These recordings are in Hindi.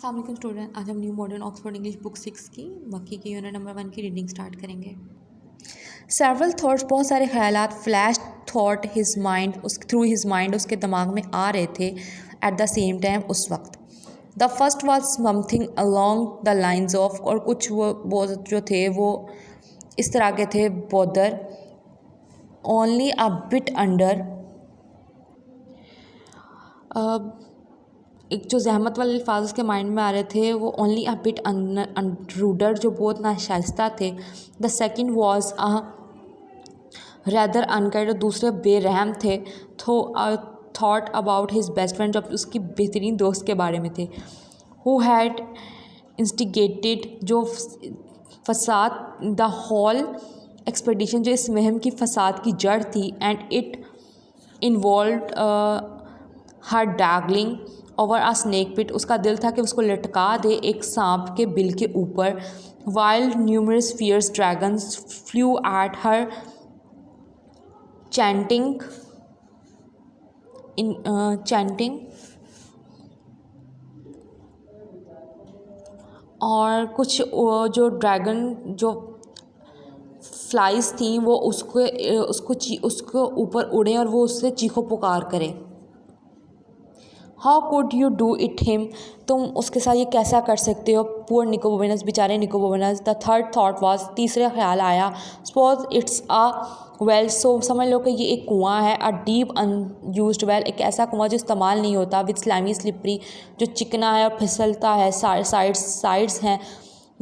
अस्सलाम वालेकुम स्टूडेंट, आज हम new modern Oxford English book 6 की मक्की की यूनिट नंबर 1 की रीडिंग स्टार्ट करेंगे। सेवरल थॉट्स, बहुत सारे ख्यालात flash thought his mind, through his mind, उसके दिमाग में आ रहे थे एट द सेम टाइम उस वक्त। The first was something along the lines of, और कुछ वो जो थे वो इस तरह के थे, bother only a bit under, एक जो जहमत वाले अल्फाज उसके माइंड में आ रहे थे वो ओनली अ बिट रूडर, जो बहुत नाशाइस्ता थे। The second was a rather unkind, दूसरे बेरहम थे। Thought about his best friend, जब उसकी बेहतरीन दोस्त के बारे में थे। हु हैड इंस्टिगेटेड, जो फसाद, द होल एक्सपेडिशन, जो इस मुहिम की फसाद की जड़ थी। And it involved her dangling over a snake pit, उसका दिल था कि उसको लटका दे एक सांप के बिल के ऊपर। Wild numerous fierce dragons flew at her chanting और कुछ जो ड्रैगन जो फ्लाइज थी वो उसको ऊपर उड़े और वो उससे चीखो पुकार करे। How could you do it him, तुम उसके साथ ये कैसा कर सकते हो। पुअर निकोबोबिनस, बेचारे निकोबोबिनस। द थर्ड थॉट वाज, तीसरा ख्याल आया, सपोज इट्स अ वेल, सो समझ लो कि ये एक कुआं है। अ डीप अनयूज्ड वेल, एक ऐसा कुआं जो इस्तेमाल नहीं होता। विथ स्लाइमी स्लिपरी, जो चिकना है और फिसलता है, साइड्स हैं।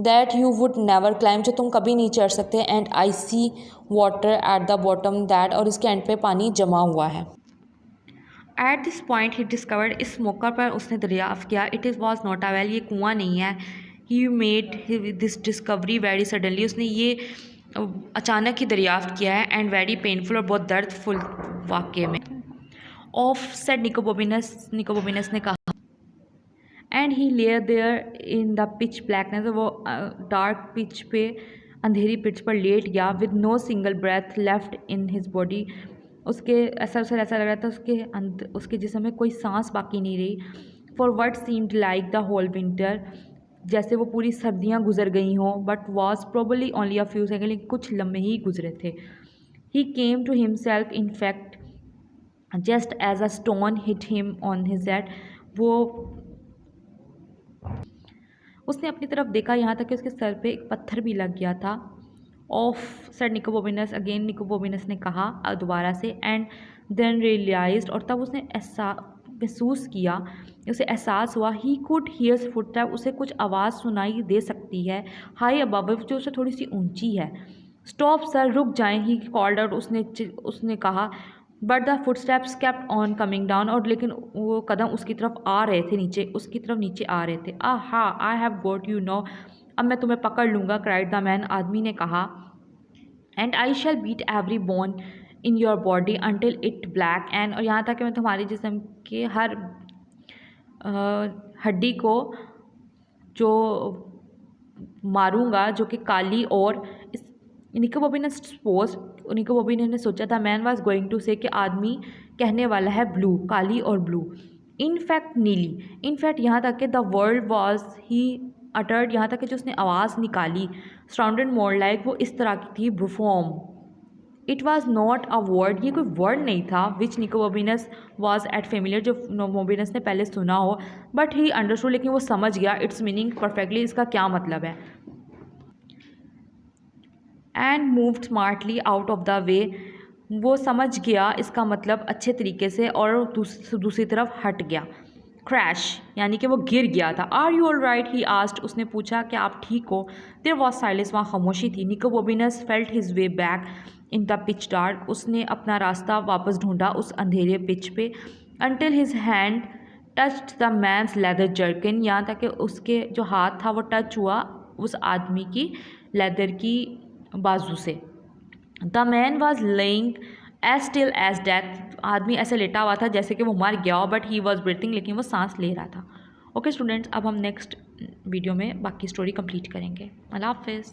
That you would never climb, जो तुम कभी नहीं चढ़ सकते। And I see water at the bottom that, और इसके एंड पे पानी जमा हुआ है। At this point he discovered, इस मौका पर उसने दरियाफ़्त किया, it is was not a well, ये कुआं नहीं है। He made this discovery very suddenly, उसने ये अचानक ही दरियाफ़्त किया है। एंड वेरी पेनफुल, और बहुत दर्दफुल वाक़े में। ऑफ सेड निकोबोबिनस ने कहा। And he lay there in the pitch blackness, वो डार्क पिच पे, अंधेरी पिच पर लेट गया। With no single breath left in his body, उसके ऐसा लग रहा था उसके जिस्म में कोई सांस बाकी नहीं रही। For what seemed like the whole winter, जैसे वो पूरी सर्दियाँ गुजर गई हों। But was probably only a few second, लेकिन कुछ लम्हे ही गुजरे थे। He came to himself in fact just as a stone hit him on his head, वो उसने अपनी तरफ देखा यहाँ तक कि उसके सर पे एक पत्थर भी लग गया था। ऑफ सेड निकोबोबिनस, अगेन निकोबोबिनस ने कहा दोबारा से। एंड देन रियलाइज्ड, और तब उसने ऐसा महसूस किया, उसे एहसास हुआ। ही कुड हियर्स फुटस्टेप, उसे कुछ आवाज़ सुनाई दे सकती है। हाई अबव, जो उसे थोड़ी सी ऊंची है। स्टॉप सर, रुक जाएं, ही कॉल्ड आउट, उसने कहा। But the footsteps kept on coming down, और लेकिन वो कदम उसकी तरफ आ रहे थे, उसकी तरफ नीचे आ रहे थे। हा, I have got you know, अब मैं तुम्हें पकड़ लूँगा, क्राइड द मैन, आदमी ने कहा। And I shall beat every bone in your body until it black, and और यहाँ तक कि मैं तुम्हारे जिस्म के हर हड्डी को जो मारूंगा जो कि काली और निकोबोबिनस ने सोचा था। मैन वाज गोइंग टू से, कि आदमी कहने वाला है ब्लू, काली और ब्लू। इनफैक्ट नीली, इनफैक्ट यहाँ तक कि the world was he uttered, यहाँ तक कि जो उसने आवाज़ निकाली। सराउंडेड मोर लाइक, वो इस तरह की थी, ब्रूफॉर्म। It was not a word, ये कोई वर्ड नहीं था। Which Nicobobinus was at familiar, जो निकोबोबिनस ने पहले सुना हो। बट ही अंडरस्टूड, लेकिन वो समझ गया इट्स मीनिंग परफेक्टली, इसका क्या मतलब है। And moved smartly out of the way, वो समझ गया इसका मतलब अच्छे तरीके से, और दूसरी तरफ हट गया। क्रैश, यानी कि वो गिर गया था। Are you all right, he asked, उसने पूछा क्या आप ठीक हो। देयर वॉज साइलेंस, वहाँ खामोशी थी। Nicobobinus felt his way back in the pitch dark, उसने अपना रास्ता वापस ढूंढा उस अंधेरे पिच पे। Until his hand touched the man's leather jerkin, यहाँ तक कि उसके जो हाथ था वो टच हुआ उस आदमी की लेदर की बाजू से। The man was laying as still as death, आदमी ऐसे लेटा हुआ था जैसे कि वो मर गया हो। बट ही वॉज ब्रीथिंग, लेकिन वो सांस ले रहा था। ओके स्टूडेंट्स, अब हम नेक्स्ट वीडियो में बाकी स्टोरी कंप्लीट करेंगे। अल्लाह हाफिज़।